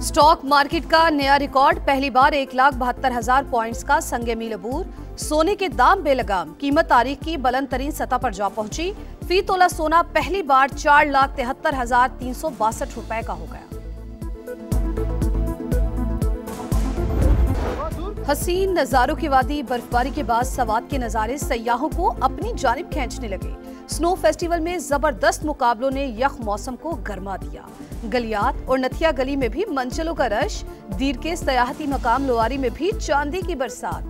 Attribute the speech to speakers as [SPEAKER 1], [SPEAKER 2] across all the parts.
[SPEAKER 1] Stock market का नया record, पहली बार 1,72,000 पॉइंट्स का संगे मील अबूर। सोने के दाम बेलगाम, कीमत तारीख की बुलंद तरीन सतह पर जा पहुंची। फी तोला सोना पहली बार 4,73,362 रुपए का हो गया। हसीन नजारों की वादी, बर्फबारी के बाद सवात के नजारे सयाहों को अपनी जानिब खींचने लगे। स्नो फेस्टिवल में जबरदस्त मुकाबलों ने यख मौसम को गरमा दिया। गलियात और नथिया गली में भी मंचलों का रश, दीर के सयाहती मकाम लोआरी में भी चांदी की बरसात।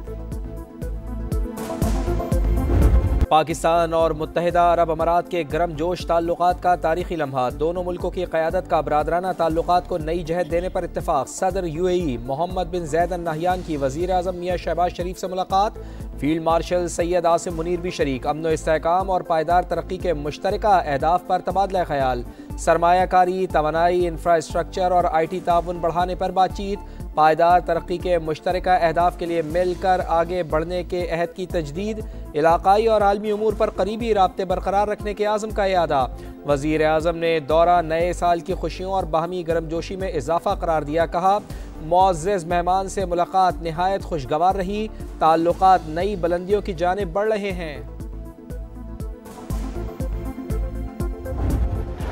[SPEAKER 2] पाकिस्तान और मुत्तहिदा अरब अमारात के गर्म जोश ताल्लुकात का तारीखी लम्हा, दोनों मुल्कों की क़यादत का बरादराना ताल्लुकात को नई जहत देने पर इत्तेफाक। सदर UAE मोहम्मद बिन ज़ैद अल नहयान की वज़ीर आज़म मियां शहबाज शरीफ से मुलाकात। फील्ड मार्शल सैयद आसिम मुनीर भी शरीक। अमन व इस्तेहकाम और पायदार तरक्की के मुश्तरका अहदाफ पर तबादला ख्याल। सरमायाकारी, तवानाई, इंफ्रास्ट्रक्चर और IT ताउन बढ़ाने पर बातचीत। पायदार तरक्की के मुश्तरका अहदाफ के लिए मिलकर आगे बढ़ने के अहद की तजदीद। इलाकाई और आलमी उमूर पर करीबी राब्ते बरकरार रखने के आज़म का यादा। वज़ीर आज़म ने दौरा नए साल की खुशियों और बाहमी गर्मजोशी में इजाफा करार दिया। कहा, मुअज़्ज़ज़ मेहमान से मुलाकात निहायत खुशगवार रही। ताल्लुकात नई बुलंदियों की जानिब बढ़ रहे हैं।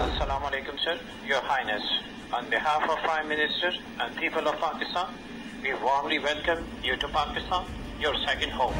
[SPEAKER 3] Assalamu alaikum, sir. Your Highness, on behalf of Prime Minister and people of Pakistan, we warmly welcome you to Pakistan, your second home.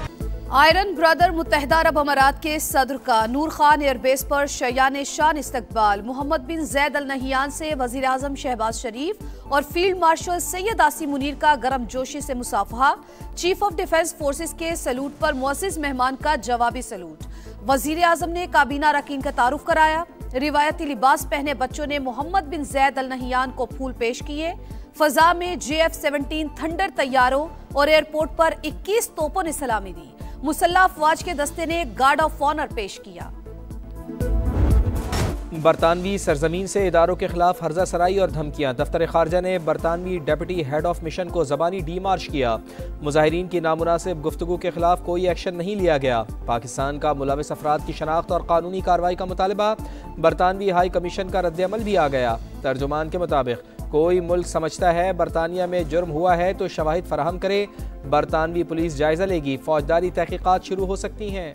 [SPEAKER 1] Iron brother मुत्तहिदा अरब अमारात के सदर का नूर खान एयरबेस पर शयान शान इस्तकबाल। मोहम्मद बिन ज़ैद अल नहयान से वज़ीर आज़म शहबाज शरीफ और फील्ड मार्शल सैयद आसिम मुनीर का गर्म जोशी से मुसाफहा। चीफ ऑफ डिफेंस फोर्सेस के सलूट पर मुअज़्ज़िज़ मेहमान का जवाबी सलूट। वज़ीर आज़म ने काबीना अरकान का तारुफ कराया। रिवायती लिबास पहने बच्चों ने मोहम्मद बिन ज़ैद अल नहयान को फूल पेश किए। फजा में JF-17 थंडर तैयारों और एयरपोर्ट पर 21 तोपों ने सलामी दी। मुसल्लह अफवाज के दस्ते ने गार्ड ऑफ ऑनर पेश किया।
[SPEAKER 2] बरतानवी सरजमीन से इदारों के खिलाफ हर्जा सराई और धमकियां। दफ्तर खारजा ने बरतानवी डेप्यूटी हेड ऑफ मिशन को ज़बानी डीमार्च किया। मुजाहिरीन की नामुनासिब गुफ्तगू के खिलाफ कोई एक्शन नहीं लिया गया। पाकिस्तान का मुलविस अफराद की शनाख्त और कानूनी कार्रवाई का मुतालबा। बरतानवी हाई कमीशन का रद्द-ए-अमल भी आ गया। तर्जुमान के मुताबिक, कोई मुल्क समझता है बरतानिया में जुर्म हुआ है तो शवाहिद फराहम करे। बरतानवी पुलिस जायजा लेगी। फौजदारी तहकीकात शुरू हो सकती हैं।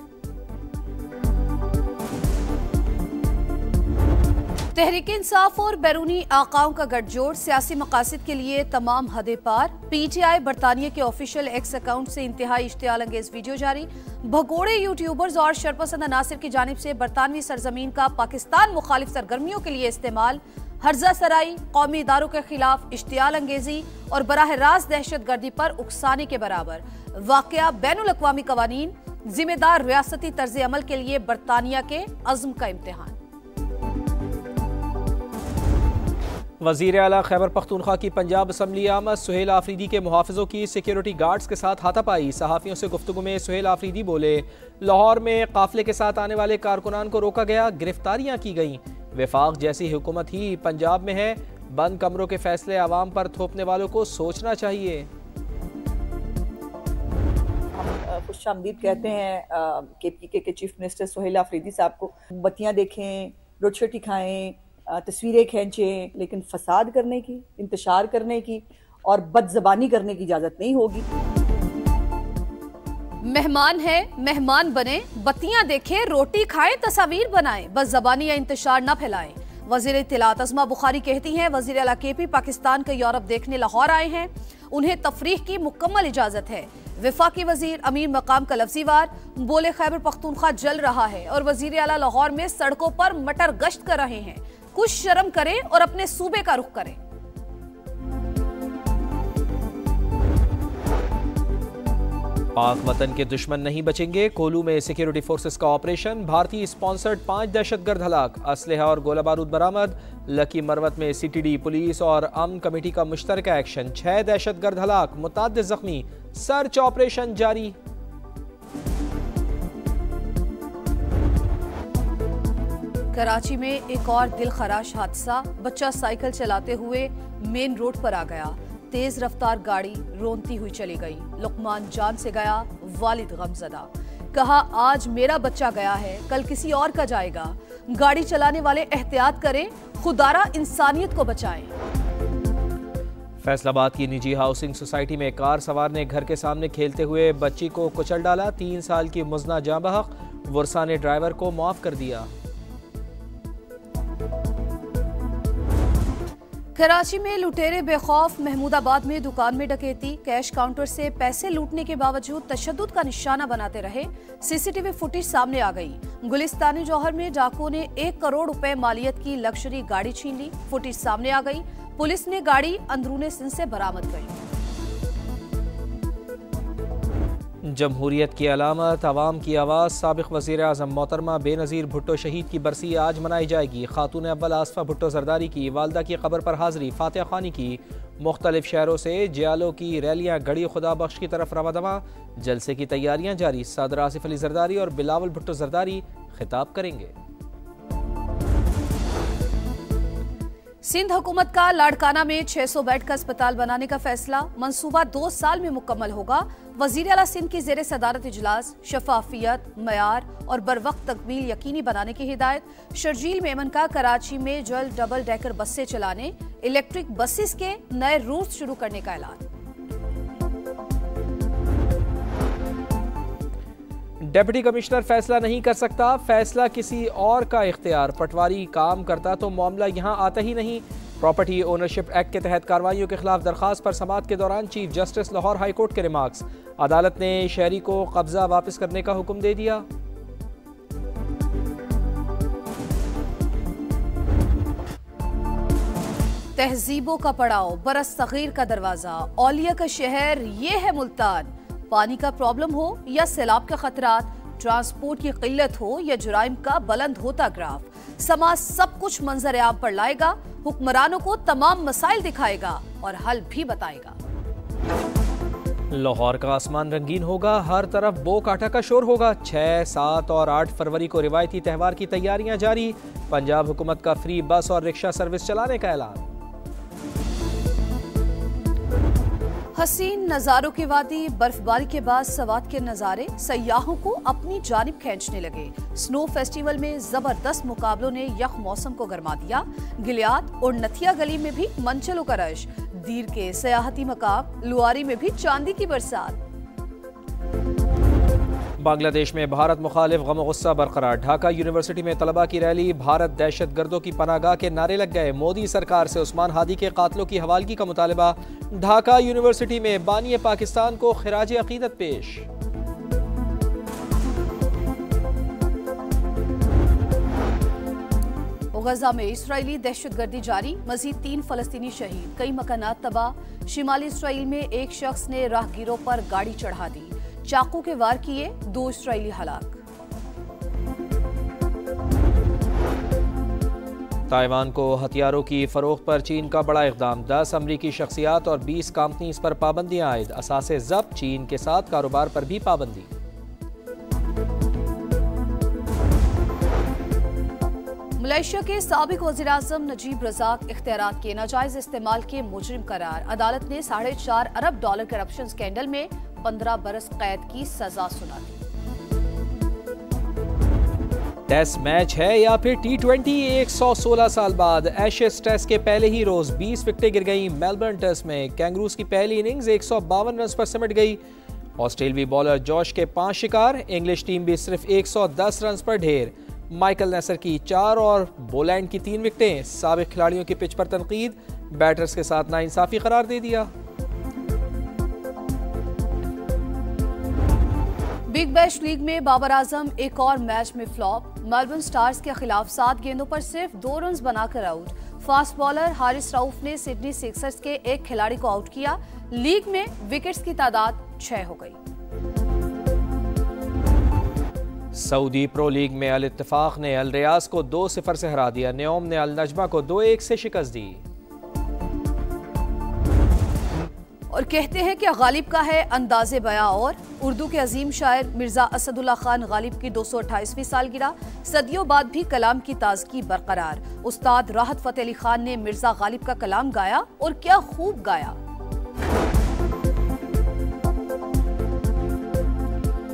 [SPEAKER 1] तहरीक इंसाफ और बैरूनी आकाओं का गठजोड़, सियासी मकासद के लिए तमाम हदें पार। PTI बरतानिया के ऑफिशियल एक्स अकाउंट से इंतहाई इश्तियाल अंगेज वीडियो जारी। भगोड़े यूट्यूबर्स और शरपसंद अनासिर की जानिब से बरतानवी सरजमीन का पाकिस्तान मुखालिफ सरगर्मियों के लिए इस्तेमाल। हर्जा सराई, कौमी इदारों के खिलाफ इश्तियाल अंगेजी और बराह रास्त दहशत गर्दी पर उकसाने के बराबर। वाकया बैनुल अक़वामी कवानीन, जिम्मेदार रियासती तर्ज अमल के लिए बरतानिया के अज़्म का इम्तिहान।
[SPEAKER 2] वज़ीर आला खैबर पख्तूनख्वा की पंजाब असम्बली आमद सुहेल आफरीदी के मुहाफ़िज़ों की सिक्योरिटी गार्ड्स के साथ हाथापाई। सहाफ़ियों से गुफ्तगू में सुहेल आफरीदी बोले, लाहौर में काफ़िले के साथ आने वाले कारकुनान को रोका गया, गिरफ्तारियाँ की गईं। वफाक जैसी हुकूमत ही पंजाब में है। बंद कमरों के फैसले आवाम पर थोपने वालों को सोचना चाहिए।
[SPEAKER 4] हम खुशामदीद कहते हैं KPK के चीफ मिनिस्टर सुहेल आफरीदी साहब को। बत्तियाँ देखें, रोटी खाएं, तस्वीरें खींचें, लेकिन फसाद करने की, इंतशार करने की और बदज़बानी करने की इजाज़त नहीं होगी।
[SPEAKER 1] मेहमान है, मेहमान बने, बत्तियां देखें, रोटी खाएं, तस्वीर बनाएं, बस ज़बानी या इंतशार न फैलाएं। वज़ीर इत्तिलात अज़मा बुखारी कहती हैं, वज़ीर आला KP पाकिस्तान के यूरोप देखने लाहौर आए हैं। उन्हें तफरीह की मुकम्मल इजाज़त है। वफाकी वज़ीर अमीर मकाम का लफ्ज़ी वार बोले, खैबर पख्तूनख्वा जल रहा है और वज़ीर आला लाहौर में सड़कों पर मटर गश्त कर रहे हैं। कुछ शर्म करें और अपने सूबे का रुख करें।
[SPEAKER 2] पाक वतन के दुश्मन नहीं बचेंगे। कोलू में सिक्योरिटी फोर्सेस का ऑपरेशन। भारतीय स्पॉन्सर्ड 5 दहशतगर्द हलाक। असलहा और गोला बारूद बरामद। लकी मरवत में CTD पुलिस और अमन कमेटी का मुश्तरका एक्शन। 6 दहशतगर्द हलाक, मुताद्दिद जख्मी। सर्च ऑपरेशन जारी।
[SPEAKER 1] कराची में एक और दिल खराश हादसा। बच्चा साइकिल चलाते हुए मेन रोड पर आ गया। तेज रफ्तार गाड़ी रोनती हुई चली गई। लुकमान जान से गया, वालिद गमजदा। कहा, आज मेरा बच्चा गया है, कल किसी और का जाएगा। गाड़ी चलाने वाले एहतियात करें, खुदारा इंसानियत को बचाएं।
[SPEAKER 2] फैसलाबाद की निजी हाउसिंग सोसाइटी में कार सवार ने घर के सामने खेलते हुए बच्ची को कुचल डाला। 3 साल की मुजना जाँ बहक, वर्षा ने ड्राइवर को माफ कर दिया।
[SPEAKER 1] कराची में लुटेरे बेखौफ, महमूदाबाद में दुकान में डकैती, कैश काउंटर से पैसे लूटने के बावजूद तशद्दुद का निशाना बनाते रहे। सीसीटीवी फुटेज सामने आ गई। गुलिस्तानी जौहर में डाकुओं ने 1 करोड़ रुपए मालियत की लग्जरी गाड़ी छीन ली। फुटेज सामने आ गई। पुलिस ने गाड़ी अंदरूने सिंध से बरामद की।
[SPEAKER 2] जमहूरियत की अलामत, अवाम की आवाज़, साबिक़ वज़ीर आज़म मोहतरमा बेनज़ीर भुट्टो शहीद की बरसी आज मनाई जाएगी। खातून अव्वल आसफा भुट्टो जरदारी की वालदा की कब्र पर हाज़री, फातिहा ख़ानी की। मुख्तलिफ शहरों से जियालों की रैलियाँ गड़ी खुदा बख्श की तरफ रवादवा। जलसे की तैयारियाँ जारी। सदर आसिफ अली जरदारी और बिलावल भुट्टो जरदारी खिताब करेंगे।
[SPEAKER 1] सिंध हुकूमत का लाड़काना में 600 बेड का अस्पताल बनाने का फैसला। मंसूबा 2 साल में मुकम्मल होगा। वजीर आला सिंध की जेर सदारत इजलास। शफाफियत, मयार और बरवक्त तकमील यकीनी बनाने की हिदायत। शर्जील मेमन का कराची में जल्द डबल डेकर बसें चलाने, इलेक्ट्रिक बसेस के नए रूट शुरू करने का ऐलान।
[SPEAKER 2] डिप्टी कमिश्नर फैसला नहीं कर सकता, फैसला किसी और का इख्तियार। पटवारी काम करता तो मामला यहाँ आता ही नहीं। प्रॉपर्टी ओनरशिप एक्ट के तहत कार्रवाइयों के खिलाफ दरखास्त पर समाअत के दौरान chief justice Lahore high court के रिमार्क्स। अदालत ने शहरी को कब्जा वापस करने का हुक्म दे दिया।
[SPEAKER 1] तहजीबों का पड़ाव, बरस सगीर का दरवाजा, औलिया का शहर, ये है मुल्तान। पानी का प्रॉब्लम हो या सैलाब के खतरात, ट्रांसपोर्ट की किल्लत हो या जुराइम का बुलंद होता ग्राफ, समाज सब कुछ मंजर आम पर लाएगा। हुक्मरानों को तमाम मसाइल दिखाएगा और हल भी बताएगा।
[SPEAKER 2] लाहौर का आसमान रंगीन होगा, हर तरफ बो काटा का शोर होगा। 6, 7 और 8 फरवरी को रिवायती त्यौहार की तैयारियां जारी। पंजाब हुकूमत का फ्री बस और रिक्शा सर्विस चलाने का ऐलान।
[SPEAKER 1] हसीन नज़ारों की वादी, बर्फबारी के बाद सवात के नज़ारे सयाहों को अपनी जानिब खींचने लगे। स्नो फेस्टिवल में जबरदस्त मुकाबलों ने यख मौसम को गरमा दिया। गिलियात और नथिया गली में भी मंचलों का रश। दीर के सयाहती मकाम लुआरी में भी चांदी की बरसात।
[SPEAKER 2] बांग्लादेश में भारत मुखालिफ गम गुस्सा बरकरार। ढाका यूनिवर्सिटी में तलबा की रैली, भारत दहशत गर्दों की पनाहगाह के नारे लग गए। मोदी सरकार से उस्मान हादी के कातलों की हवालगी का मुतालबा। ढाका यूनिवर्सिटी में बानी पाकिस्तान को खिराज अकीदत पेश।
[SPEAKER 1] गजा में इसराइली दहशतगर्दी जारी, मजीद 3 फलस्तीनी शहीद, कई मकानात तबाह। शिमाली इसराइल में एक शख्स ने राहगीरों पर गाड़ी चढ़ा दी, चाकू के वार किए, 2 इसराइली हलाक।
[SPEAKER 2] ताइवान को हथियारों की फरोख्त पर चीन का बड़ा इक़दाम। 10 अमरीकी शख्सियात और 20 कंपनीज पर पाबंदियां आयद। असासे जब्त, चीन के साथ कारोबार पर भी पाबंदी।
[SPEAKER 1] मलेशिया के साबिक वज़ीर-ए-आज़म नजीब रज़ाक इख्तियारात के नाजायज इस्तेमाल के मुजरिम करार। अदालत ने $4.5 अरब करप्शन स्कैंडल में 15 बरस कैद की सजा सुना दी।
[SPEAKER 2] टेस्ट मैच है या फिर T20? 116 साल बाद एशेज टेस्ट के पहले ही रोज 20 विकेटें गिर गईं। मेलबर्न टेस्ट में कैंगरूज की पहली इनिंग्स 152 रन पर सिमट गई। ऑस्ट्रेलियाई बॉलर जॉश के 5 शिकार। इंग्लिश टीम भी सिर्फ 110 रन पर ढेर। माइकल नेसर की 4 और बोलैंड की 3 विकेटें। साबिक खिलाड़ियों की पिच पर तनकीद, बैटर्स के साथ नाइंसाफी करार दे दिया।
[SPEAKER 1] बिग बैश लीग में बाबर आजम एक और मैच में फ्लॉप। मेलबर्न स्टार्स के खिलाफ 7 गेंदों पर सिर्फ 2 रन बनाकर out. Fast bowler Haris Rauf ने सिडनी सिक्सर्स के एक खिलाड़ी को आउट किया। लीग में विकेट्स की तादाद 6 हो गई।
[SPEAKER 2] सऊदी प्रो लीग में अल इत्तेफाक ने अल रियाज को 2-0 से हरा दिया। न्योम ने अल नजमा को 2-1 से शिकस्त दी।
[SPEAKER 1] और कहते हैं कि गालिब का है अंदाज़े बयां। और उर्दू के अजीम शायर मिर्जा असदुल्ला खान गालिब की 228वीं सालगिरह। सदियों बाद भी कलाम की ताजगी बरकरार। उस्ताद राहत फतेह अली खान ने मिर्जा गालिब का कलाम गाया और क्या खूब गाया।